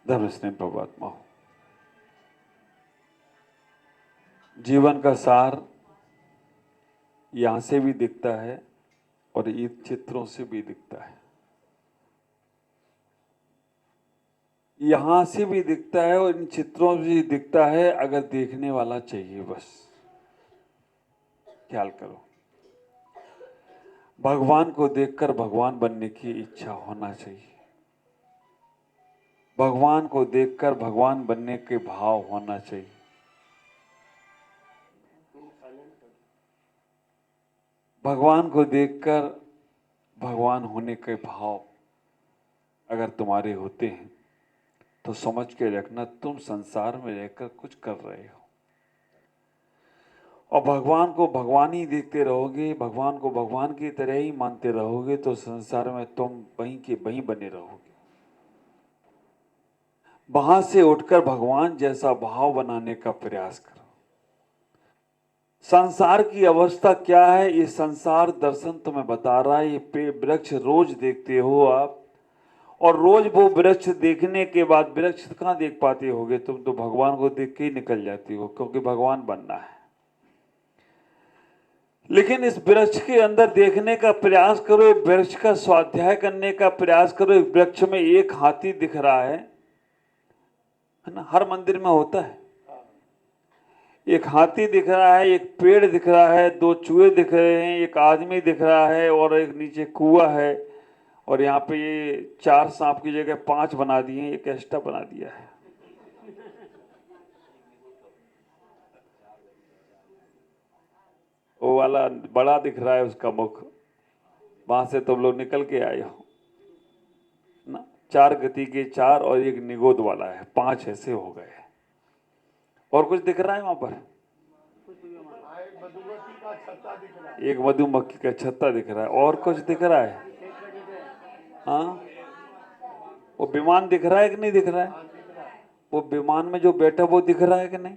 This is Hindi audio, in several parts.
धर्म स्नेह परमात्मा, जीवन का सार यहां से भी दिखता है और इन चित्रों से भी दिखता है। यहां से भी दिखता है और इन चित्रों से भी दिखता है, अगर देखने वाला चाहिए बस। ख्याल करो, भगवान को देखकर भगवान बनने की इच्छा होना चाहिए, भगवान को देखकर भगवान बनने के भाव होना चाहिए। भगवान को देखकर भगवान होने के भाव अगर तुम्हारे होते हैं तो समझ के रखना, तुम संसार में रहकर कुछ कर रहे हो। और भगवान को भगवान ही देखते रहोगे, भगवान को भगवान की तरह ही मानते रहोगे, तो संसार में तुम वहीं के वहीं बने रहोगे। वहां से उठकर भगवान जैसा भाव बनाने का प्रयास करो। संसार की अवस्था क्या है, ये संसार दर्शन तुम्हें बता रहा है। ये वृक्ष रोज देखते हो आप, और रोज वो वृक्ष देखने के बाद वृक्ष कहाँ देख पाते होगे तुम? तो भगवान को देख के ही निकल जाती हो, क्योंकि भगवान बनना है। लेकिन इस वृक्ष के अंदर देखने का प्रयास करो, वृक्ष का स्वाध्याय करने का प्रयास करो। वृक्ष में एक हाथी दिख रहा है ना, हर मंदिर में होता है। एक हाथी दिख रहा है, एक पेड़ दिख रहा है, दो चूहे दिख रहे हैं, एक आदमी दिख रहा है, और एक नीचे कुआं है। और यहाँ पे ये 4 सांप की जगह 5 बना दिए, एक एक्स्ट्रा बना दिया है। वो वाला बड़ा दिख रहा है उसका मुख, वहां से तुम लोग निकल के आए हो ना। 4 गति के 4 और एक निगोद वाला है, 5 ऐसे हो गए। और कुछ दिख रहा है वहां पर? एक मधुमक्खी का छत्ता दिख रहा है। और कुछ दिख रहा है? हाँ, वो विमान दिख रहा है कि नहीं दिख रहा है? वो विमान में जो बैठा वो दिख रहा है कि नहीं?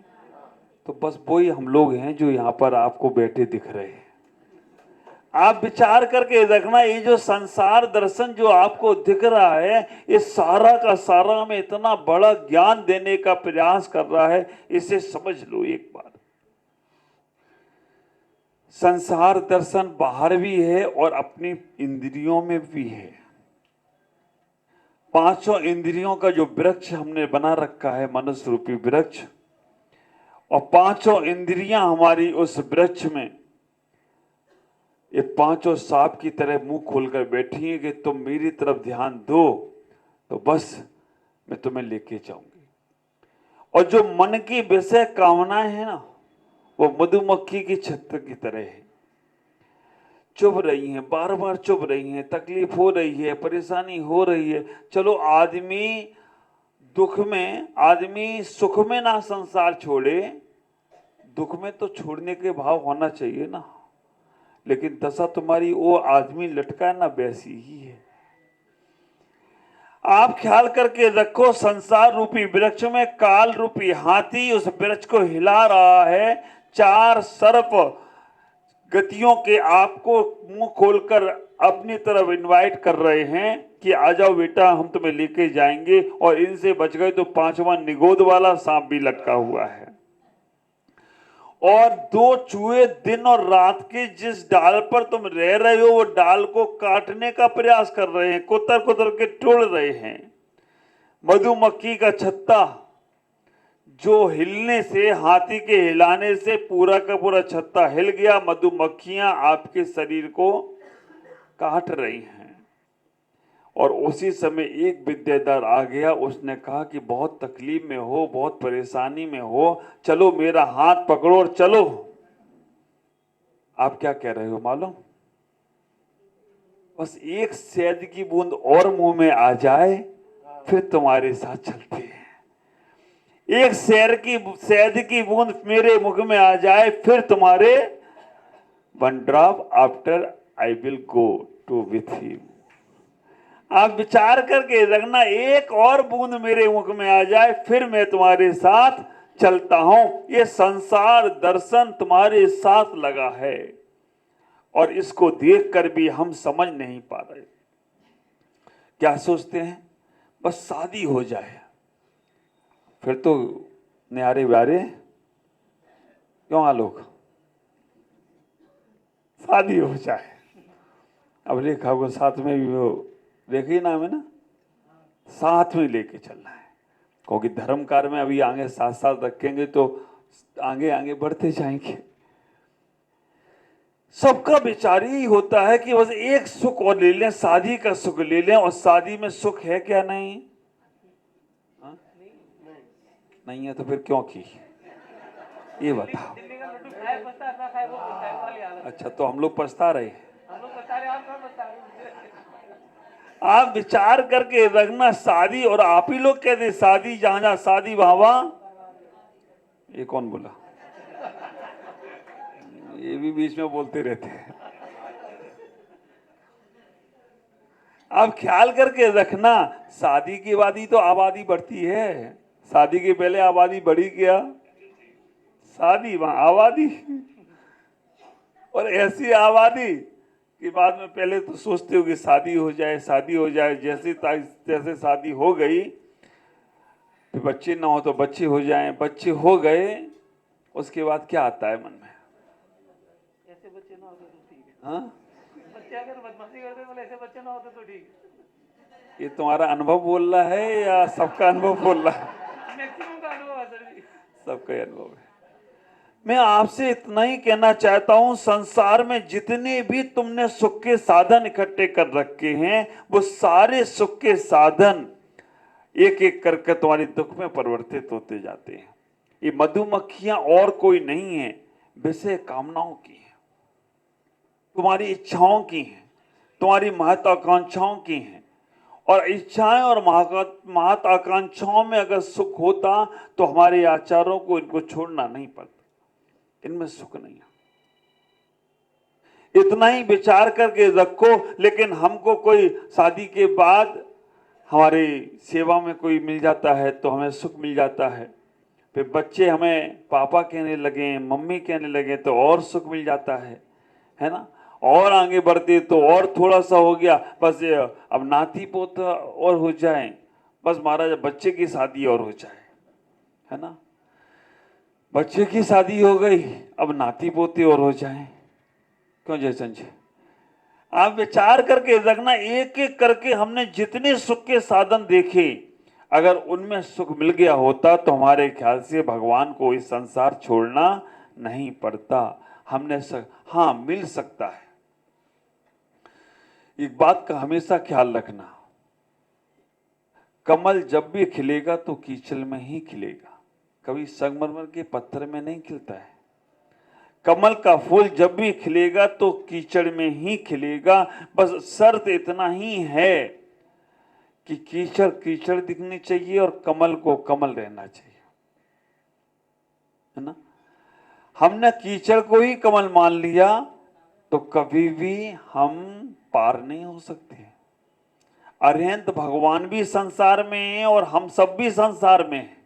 तो बस वही हम लोग हैं जो यहाँ पर आपको बैठे दिख रहे हैं। आप विचार करके देखना, ये जो संसार दर्शन जो आपको दिख रहा है, ये सारा का सारा हमें इतना बड़ा ज्ञान देने का प्रयास कर रहा है। इसे समझ लो एक बार। संसार दर्शन बाहर भी है और अपनी इंद्रियों में भी है। 5 इंद्रियों का जो वृक्ष हमने बना रखा है, मनुष्य रूपी वृक्ष, और 5 इंद्रियां हमारी उस वृक्ष में, ये 5 सांप की तरह मुंह खोलकर बैठी हैं कि तुम मेरी तरफ ध्यान दो तो बस मैं तुम्हें लेके जाऊंगी। और जो मन की विषय कामनाएं है ना, वो मधुमक्खी की छत्त की तरह है, चुभ रही हैं, बार बार चुभ रही हैं, तकलीफ हो रही है, परेशानी हो रही है। चलो, आदमी दुख में, आदमी सुख में ना संसार छोड़े, दुख में तो छोड़ने के भाव होना चाहिए ना। लेकिन दशा तुम्हारी वो आदमी लटका है ना, वैसी ही है। आप ख्याल करके रखो, संसार रूपी वृक्ष में काल रूपी हाथी उस वृक्ष को हिला रहा है। 4 सर्प गतियों के आपको मुंह खोलकर अपनी तरफ इनवाइट कर रहे हैं कि आ जाओ बेटा, हम तुम्हें लेके जाएंगे। और इनसे बच गए तो 5वां निगोद वाला सांप भी लटका हुआ है। और 2 चूहे दिन और रात के जिस डाल पर तुम रह रहे हो, वो डाल को काटने का प्रयास कर रहे हैं, कुतर कुतर के तोड़ रहे हैं। मधुमक्खी का छत्ता जो हिलने से, हाथी के हिलाने से पूरा का पूरा छत्ता हिल गया। मधुमक्खियां आपके शरीर को काट रही हैं। और उसी समय एक विद्याधर आ गया, उसने कहा कि बहुत तकलीफ में हो, बहुत परेशानी में हो, चलो मेरा हाथ पकड़ो और चलो। आप क्या कह रहे हो मालूम? बस एक शहद की बूंद और मुंह में आ जाए, फिर तुम्हारे साथ चलते हैं। एक शहद की बूंद मेरे मुख में आ जाए, फिर तुम्हारे, 1 drop after I will go to with him. आप विचार करके रखना, एक और बूंद मेरे मुख में आ जाए, फिर मैं तुम्हारे साथ चलता हूं। ये संसार दर्शन तुम्हारे साथ लगा है, और इसको देखकर भी हम समझ नहीं पा रहे क्या सोचते हैं, बस शादी हो जाए, फिर तो न्यारे व्यारे क्यों आलोक, शादी हो जाए। अब रेखा को साथ में भी, वो रेखा ही नाम है ना, साथ में लेके चलना है, क्योंकि धर्म कार्य में अभी आगे साथ साथ रखेंगे तो आगे आगे बढ़ते जाएंगे। सबका विचार ही होता है कि बस एक सुख और ले लें, शादी का सुख ले लें, और शादी में सुख है क्या? नहीं हा? नहीं है तो फिर क्यों की, ये बताओ। अच्छा, तो हम लोग पछता रहे हैं। आप विचार करके रखना, शादी, और आप ही लोग कहते शादी, जहां जहां शादी वहां वहां, ये कौन बोला? ये भी बीच में बोलते रहते हैं। आप ख्याल करके रखना, शादी के बाद ही तो आबादी बढ़ती है, शादी के पहले आबादी बढ़ी क्या? शादी वहां आबादी, और ऐसी आबादी कि बाद में पहले तो सोचते हो कि शादी हो जाए, शादी हो जाए, जैसे शादी हो गई, फिर बच्चे ना हो तो बच्चे हो जाएं, बच्चे हो गए, उसके बाद क्या आता है मन में? ऐसे बच्चे ना होते तो ठीक है। हाँ, बच्चे अगर बदमाशी करते तो ऐसे बच्चे ना होते तो ठीक है। ये तुम्हारा अनुभव बोल रहा है या सबका अनुभव बोल रहा है? मैक्सिमम का अनुभव है सर जी, सबका अनुभव है। मैं आपसे इतना ही कहना चाहता हूं, संसार में जितने भी तुमने सुख के साधन इकट्ठे कर रखे हैं, वो सारे सुख के साधन एक एक करके तुम्हारे दुख में परिवर्तित होते जाते हैं। ये मधुमक्खियां और कोई नहीं है, विषय कामनाओं की है, तुम्हारी इच्छाओं की हैं, तुम्हारी महत्वाकांक्षाओं की हैं। और इच्छाएं और महत्वाकांक्षाओं में अगर सुख होता तो हमारे आचारों को इनको छोड़ना नहीं पड़ता, इनमें सुख नहीं है। इतना ही विचार करके रखो। लेकिन हमको कोई शादी के बाद हमारी सेवा में कोई मिल जाता है तो हमें सुख मिल जाता है, फिर बच्चे हमें पापा कहने लगे, मम्मी कहने लगे तो और सुख मिल जाता है ना। और आगे बढ़ते तो और थोड़ा सा हो गया, बस अब नाती पोता और हो जाए, बस महाराज बच्चे की शादी और हो जाए, है ना। बच्चे की शादी हो गई, अब नाती पोते और हो जाए। क्यों जयचंद जी, आप विचार करके रखना, एक एक करके हमने जितने सुख के साधन देखे, अगर उनमें सुख मिल गया होता तो हमारे ख्याल से भगवान को इस संसार छोड़ना नहीं पड़ता। हमने हाँ, मिल सकता है। एक बात का हमेशा ख्याल रखना, कमल जब भी खिलेगा तो कीचड़ में ही खिलेगा, कभी संगमरमर के पत्थर में नहीं खिलता है। कमल का फूल जब भी खिलेगा तो कीचड़ में ही खिलेगा। बस शर्त इतना ही है कि कीचड़ कीचड़ दिखनी चाहिए और कमल को कमल रहना चाहिए, है ना। हमने कीचड़ को ही कमल मान लिया तो कभी भी हम पार नहीं हो सकते। अरिहंत भगवान भी संसार में है और हम सब भी संसार में हैं।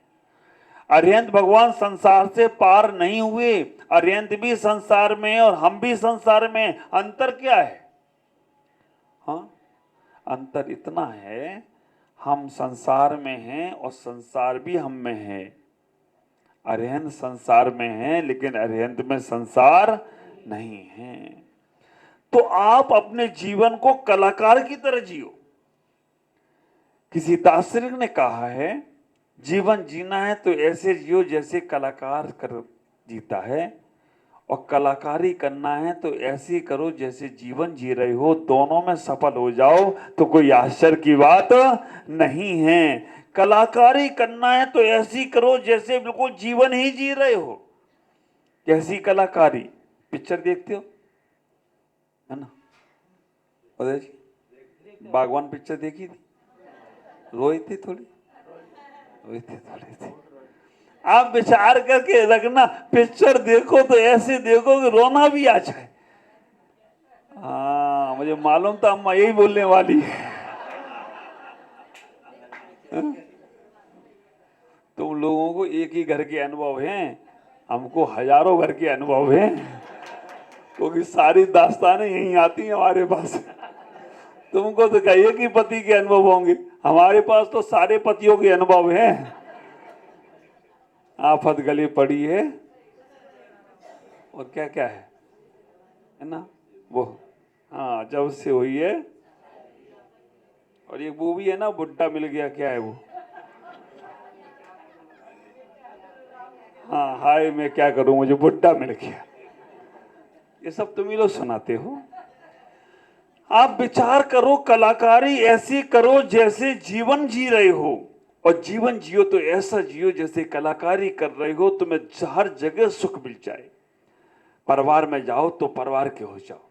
अरिहंत भगवान संसार से पार नहीं हुए, अरिहंत भी संसार में है और हम भी संसार में। अंतर क्या है? हाँ, अंतर इतना है, हम संसार में हैं और संसार भी हम में है। अरिहंत संसार में है लेकिन अरिहंत में संसार नहीं है। तो आप अपने जीवन को कलाकार की तरह जियो। किसी दार्शनिक ने कहा है, जीवन जीना है तो ऐसे जियो जैसे कलाकार कर जीता है, और कलाकारी करना है तो ऐसे करो जैसे जीवन जी रहे हो। दोनों में सफल हो जाओ तो कोई आश्चर्य की बात नहीं है। कलाकारी करना है तो ऐसी करो जैसे बिल्कुल जीवन ही जी रहे हो। कैसी कलाकारी? पिक्चर देखते हो, है ना उदय जी? बागवान पिक्चर देखी थी? रोई थी थोड़ी? रोई थी थोड़ी थी। आप विचार करके रखना, पिक्चर देखो तो ऐसे देखो कि रोना भी आ जाए। हाँ, मुझे मालूम था अम्मा यही बोलने वाली है। तुम लोगों को एक ही घर के अनुभव हैं, हमको हजारों घर के अनुभव हैं, क्योंकि सारी दास्तानें यहीं आती हैं हमारे पास। तुमको तो कहिए कि पति के अनुभव होंगे, हमारे पास तो सारे पतियों के अनुभव हैं। आफत गले पड़ी है और क्या क्या है ना वो, हाँ जब से हुई है। और एक वो भी है ना, बुड्ढा मिल गया, क्या है वो, हाँ हाय मैं क्या करूं मुझे बुड्ढा मिल गया। ये सब तुम ही लोग सुनाते हो। आप विचार करो, कलाकारी ऐसी करो जैसे जीवन जी रहे हो, और जीवन जियो तो ऐसा जियो जैसे कलाकारी कर रहे हो, तुम्हें हर जगह सुख मिल जाए। परिवार में जाओ तो परिवार के हो जाओ,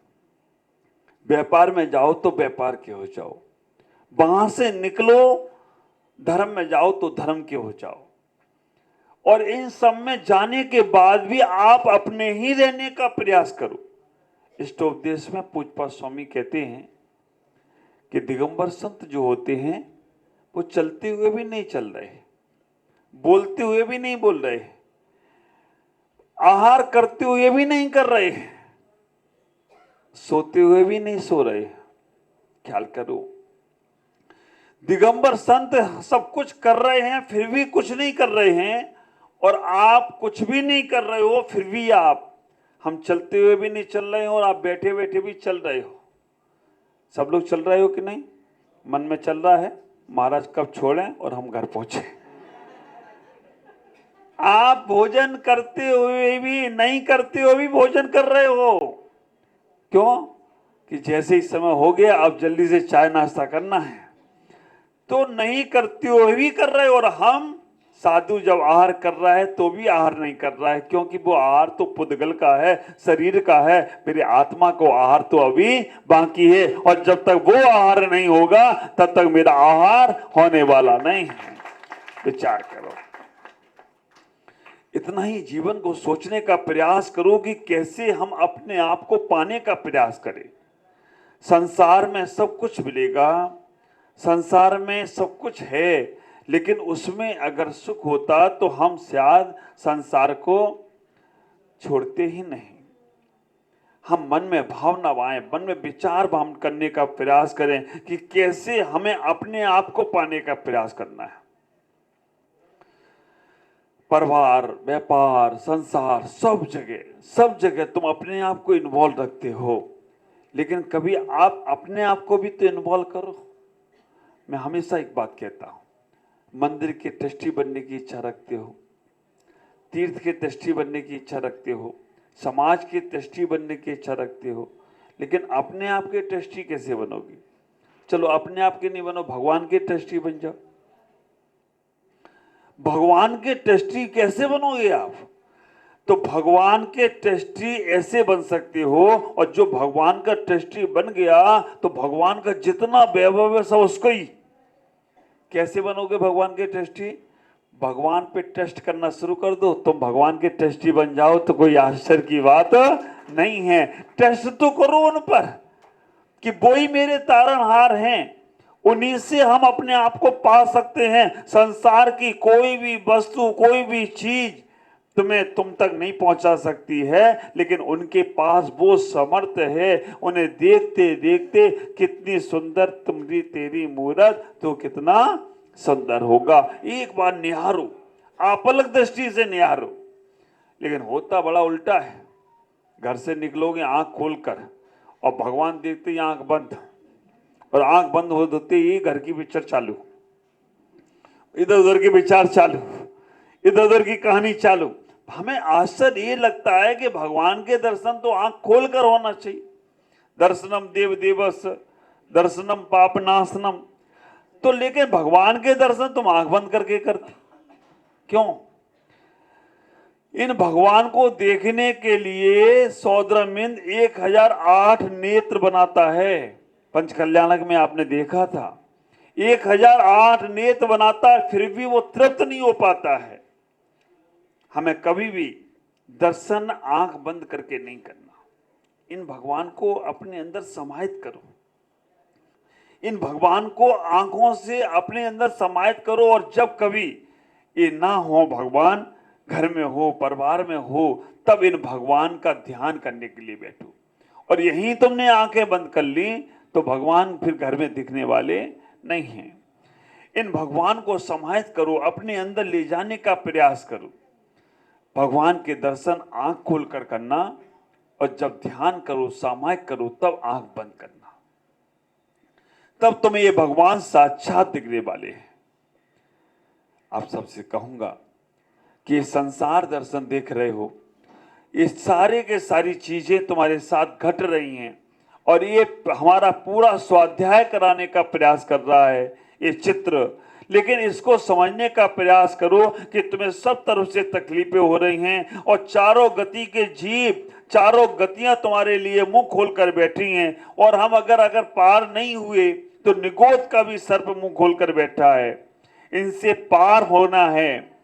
व्यापार में जाओ तो व्यापार के हो जाओ, वहां से निकलो धर्म में जाओ तो धर्म के हो जाओ। और इन सब में जाने के बाद भी आप अपने ही रहने का प्रयास करो। इष्टोपदेश में पूज्यपाद स्वामी कहते हैं कि दिगंबर संत जो होते हैं वो चलते हुए भी नहीं चल रहे, बोलते हुए भी नहीं बोल रहे, आहार करते हुए भी नहीं कर रहे, सोते हुए भी नहीं सो रहे। ख्याल करो, दिगंबर संत सब कुछ कर रहे हैं फिर भी कुछ नहीं कर रहे हैं, और आप कुछ भी नहीं कर रहे हो फिर भी आप, हम चलते हुए भी नहीं चल रहे हो और आप बैठे बैठे भी चल रहे हो। सब लोग चल रहे हो कि नहीं? मन में चल रहा है महाराज कब छोड़ें और हम घर पहुंचे। आप भोजन करते हुए भी नहीं करते हुए भी भोजन कर रहे हो। क्यों? कि जैसे ही समय हो गया अब जल्दी से चाय नाश्ता करना है, तो नहीं करते हुए भी कर रहे हो। और हम साधु जब आहार कर रहा है तो भी आहार नहीं कर रहा है, क्योंकि वो आहार तो पुद्गल का है, शरीर का है, मेरे आत्मा को आहार तो अभी बाकी है। और जब तक वो आहार नहीं होगा तब तक मेरा आहार होने वाला नहीं है। विचार करो, इतना ही जीवन को सोचने का प्रयास करो कि कैसे हम अपने आप को पाने का प्रयास करें। संसार में सब कुछ मिलेगा, संसार में सब कुछ है, लेकिन उसमें अगर सुख होता तो हम शायद संसार को छोड़ते ही नहीं। हम मन में भावना आए, मन में विचार भाव करने का प्रयास करें कि कैसे हमें अपने आप को पाने का प्रयास करना है। परिवार, व्यापार, संसार, सब जगह तुम अपने आप को इन्वॉल्व रखते हो, लेकिन कभी आप अपने आप को भी तो इन्वॉल्व करो। मैं हमेशा एक बात कहता हूं, मंदिर के ट्रस्टी बनने की इच्छा रखते हो, तीर्थ के ट्रस्टी बनने की इच्छा रखते हो, समाज के ट्रस्टी बनने की इच्छा रखते हो, लेकिन अपने आप के ट्रस्टी कैसे बनोगे? चलो अपने आप के नहीं बनो, भगवान के ट्रस्टी बन जाओ। भगवान के ट्रस्टी कैसे बनोगे आप? तो भगवान के ट्रस्टी ऐसे बन सकते हो, और जो भगवान का ट्रस्टी बन गया तो भगवान का जितना वैभव है सब उसको ही। कैसे बनोगे भगवान के ट्रस्टी? भगवान पे ट्रस्ट करना शुरू कर दो, तुम भगवान के ट्रस्टी बन जाओ तो कोई आश्चर्य की बात नहीं है। ट्रस्ट तो करो उन पर कि वो ही मेरे तारणहार हैं, उन्हीं से हम अपने आप को पा सकते हैं। संसार की कोई भी वस्तु, कोई भी चीज तुम्हें तुम तक नहीं पहुंचा सकती है, लेकिन उनके पास वो समर्थ है। उन्हें देखते देखते कितनी सुंदर तुम्हारी तेरी मूरत तो कितना सुंदर होगा। एक बार निहारो, आप अलग दृष्टि से निहारो। लेकिन होता बड़ा उल्टा है, घर से निकलोगे आंख खोलकर और भगवान देखते ही आंख बंद, और आंख बंद होते ही घर की पिक्चर चालू, इधर उधर के विचार चालू, इधर उधर की कहानी चालू। हमें आश्चर्य ये लगता है कि भगवान के दर्शन तो आंख खोलकर होना चाहिए। दर्शनम देव देवस दर्शनम पापनाशनम, तो लेकिन भगवान के दर्शन तुम आंख बंद करके करते क्यों? इन भगवान को देखने के लिए सौद्रमिंद 1008 नेत्र बनाता है। पंचकल्याणक में आपने देखा था, 1008 नेत्र बनाता है, फिर भी वो तृप्त नहीं हो पाता है। हमें कभी भी दर्शन आंख बंद करके नहीं करना। इन भगवान को अपने अंदर समाहित करो, इन भगवान को आंखों से अपने अंदर समाहित करो। और जब कभी ये ना हो, भगवान घर में हो, परिवार में हो, तब इन भगवान का ध्यान करने के लिए बैठो। और यहीं तुमने आंखें बंद कर ली तो भगवान फिर घर में दिखने वाले नहीं हैं। इन भगवान को समाहित करो, अपने अंदर ले जाने का प्रयास करो। भगवान के दर्शन आंख खोलकर करना, और जब ध्यान करो, सामायिक करो, तब आंख बंद करना। तब तुम्हें ये भगवान साक्षात दिखने वाले हैं। आप सबसे कहूंगा कि ये संसार दर्शन देख रहे हो, ये सारे के सारी चीजें तुम्हारे साथ घट रही हैं, और ये हमारा पूरा स्वाध्याय कराने का प्रयास कर रहा है ये चित्र। लेकिन इसको समझने का प्रयास करो कि तुम्हें सब तरफ से तकलीफें हो रही हैं, और चारों गति के जीव, चारों गतियां तुम्हारे लिए मुंह खोलकर बैठी हैं, और हम अगर पार नहीं हुए तो निगोद का भी सर्प मुंह खोलकर बैठा है। इनसे पार होना है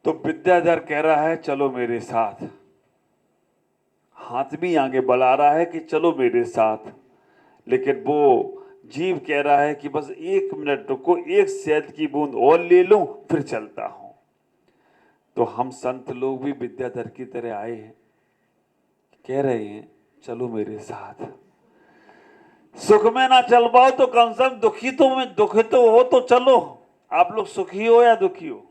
तो विद्याधर कह रहा है चलो मेरे साथ, हाथ भी आगे बढ़ा रहा है कि चलो मेरे साथ, लेकिन वो जीव कह रहा है कि बस 1 मिनट रुको, एक शहद की बूंद और ले लूं फिर चलता हूं। तो हम संत लोग भी विद्याधर की तरह आए हैं, कह रहे हैं चलो मेरे साथ। सुख में ना चल पाओ तो कम से कम दुखी तो हो तो चलो। आप लोग सुखी हो या दुखी हो?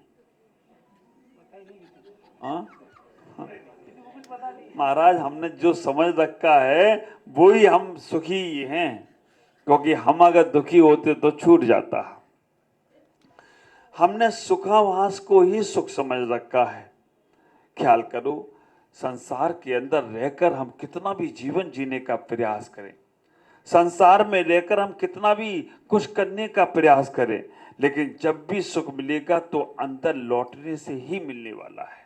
हाँ, महाराज हमने जो समझ रखा है वो ही हम सुखी हैं, क्योंकि हम अगर दुखी होते तो छूट जाता। हमने सुखावास को ही सुख समझ रखा है। ख्याल करो, संसार के अंदर रहकर हम कितना भी जीवन जीने का प्रयास करें, संसार में रहकर हम कितना भी कुछ करने का प्रयास करें, लेकिन जब भी सुख मिलेगा तो अंदर लौटने से ही मिलने वाला है।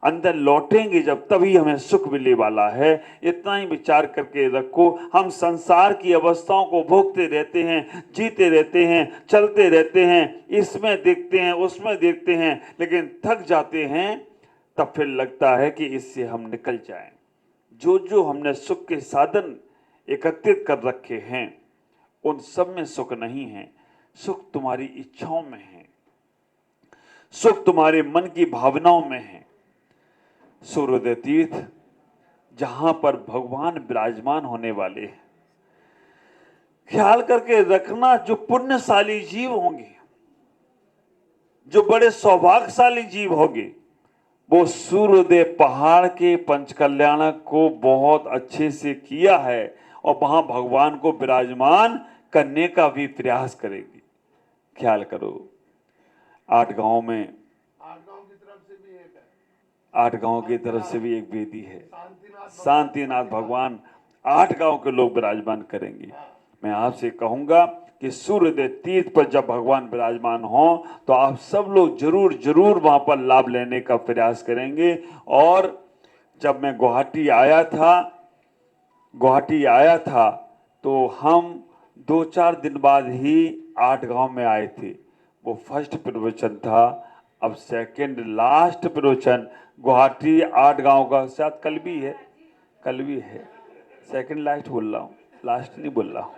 अंदर लौटेंगे जब, तभी हमें सुख मिलने वाला है। इतना ही विचार करके रखो। हम संसार की अवस्थाओं को भोगते रहते हैं, जीते रहते हैं, चलते रहते हैं, इसमें देखते हैं, उसमें देखते हैं, लेकिन थक जाते हैं। तब फिर लगता है कि इससे हम निकल जाएं। जो जो हमने सुख के साधन एकत्रित कर रखे हैं उन सब में सुख नहीं है। सुख तुम्हारी इच्छाओं में है, सुख तुम्हारे मन की भावनाओं में है। सूर्योदय तीर्थ जहां पर भगवान विराजमान होने वाले हैं, ख्याल करके रखना, जो पुण्यशाली जीव होंगे, जो बड़े सौभाग्यशाली जीव होंगे, वो सूर्योदय पहाड़ के पंचकल्याणक को बहुत अच्छे से किया है, और वहां भगवान को विराजमान करने का भी प्रयास करेगी। ख्याल करो, 8 गांव में, 8 गांव की तरफ से भी एक वेदी है, शांतिनाथ भगवान 8 गांव के लोग विराजमान करेंगे। मैं आपसे कहूंगा कि सूर्योदय तीर्थ पर जब भगवान विराजमान हो तो आप सब लोग जरूर जरूर वहां पर लाभ लेने का प्रयास करेंगे। और जब मैं गुवाहाटी आया था तो हम 2-4 दिन बाद ही 8 गांव में आए थे। वो फर्स्ट प्रवचन था, अब सेकंड लास्ट प्रवचन गुवाहाटी 8 गांव का, शायद कल भी है, सेकंड लास्ट बोल रहा हूँ, लास्ट नहीं बोल रहा हूँ।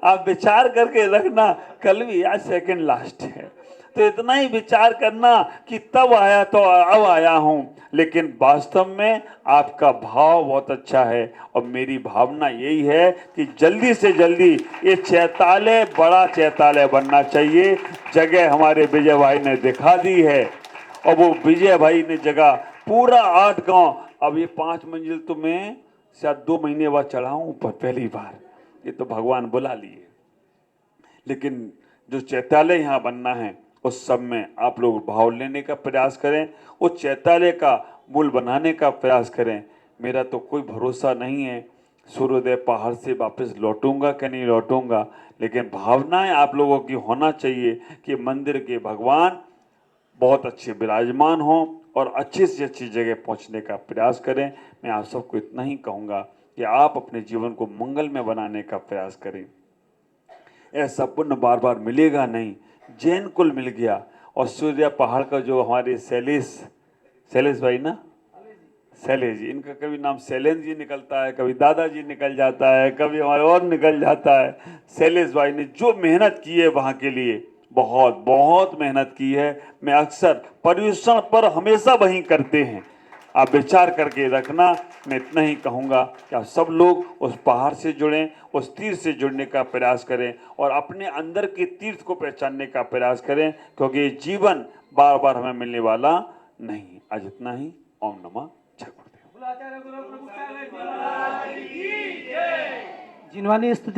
आप विचार करके रखना, कल भी आज सेकंड लास्ट है, तो इतना ही विचार करना कि तब आया तो अब आया हूं, लेकिन वास्तव में आपका भाव बहुत अच्छा है। और मेरी भावना यही है कि जल्दी से जल्दी ये चैतालय बड़ा चैतालय बनना चाहिए। जगह हमारे विजय भाई ने दिखा दी है, और वो विजय भाई ने जगह पूरा 8 गांव, अब ये 5 मंजिल तो मैं शायद 2 महीने बाद चढ़ाऊं ऊपर, पहली बार, ये तो भगवान बुला लिए। लेकिन जो चैतालय यहाँ बनना है उस सब में आप लोग भाव लेने का प्रयास करें, उस चैतालय का मूल बनाने का प्रयास करें। मेरा तो कोई भरोसा नहीं है सूर्योदय पहाड़ से वापस लौटूंगा कि नहीं लौटूंगा, लेकिन भावनाएं आप लोगों की होना चाहिए कि मंदिर के भगवान बहुत अच्छे विराजमान हों और अच्छी से अच्छी जगह पहुंचने का प्रयास करें। मैं आप सबको इतना ही कहूँगा कि आप अपने जीवन को मंगल में बनाने का प्रयास करें। ऐसा पुण्य बार बार मिलेगा नहीं। जैन कुल मिल गया, और सूर्य पहाड़ का जो हमारे शैलेश भाई ना, शैलेश जी, इनका कभी नाम शैलेश जी निकलता है, कभी दादाजी निकल जाता है, कभी हमारे और निकल जाता है। शैलेश भाई ने जो मेहनत की है वहाँ के लिए, बहुत मेहनत की है। मैं अक्सर पर्यूषण पर हमेशा वहीं करते हैं, आप विचार करके रखना। मैं इतना ही कहूँगा कि आप सब लोग उस पहाड़ से जुड़ें, उस तीर्थ से जुड़ने का प्रयास करें और अपने अंदर के तीर्थ को पहचानने का प्रयास करें, क्योंकि ये जीवन बार बार हमें मिलने वाला नहीं। आज इतना ही। ओम नमः जय गुरुदेव। जिन्होंने स्तुति